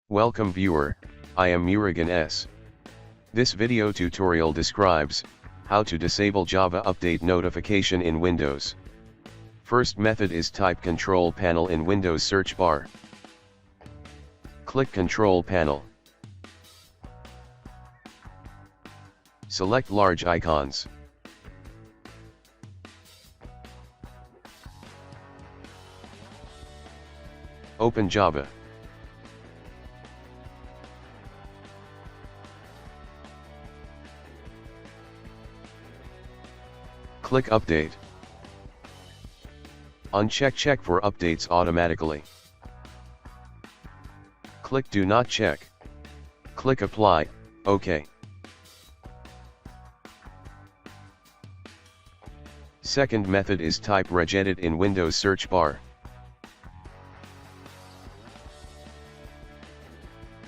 Welcome viewer, I am Murugan S. This video tutorial describes how to disable Java update notification in Windows. First method is type Control Panel in Windows search bar. Click Control Panel. Select large icons. Open Java. Click Update. Uncheck Check for updates automatically. Click Do Not Check. Click Apply, OK. Second method is type regedit in Windows search bar.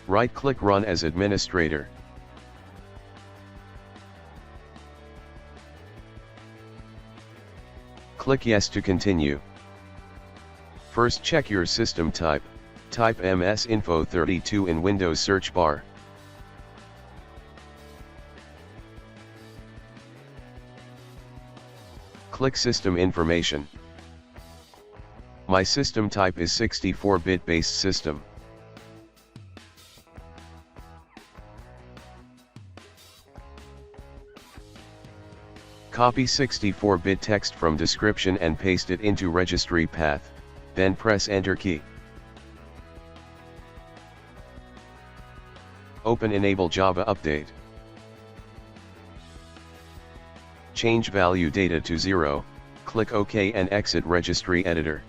Right-click Run as administrator. Click Yes to continue. First check your system type, type MS Info 32 in Windows search bar. Click System Information. My system type is 64-bit based system. Copy 64-bit text from description and paste it into registry path, then press Enter key. Open Enable Java Update. Change value data to 0, click OK and exit Registry Editor.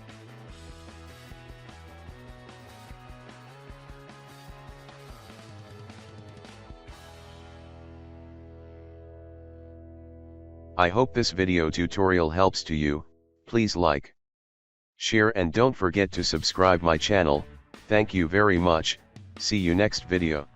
I hope this video tutorial helps to you. Please like, share and don't forget to subscribe my channel. Thank you very much. See you next video.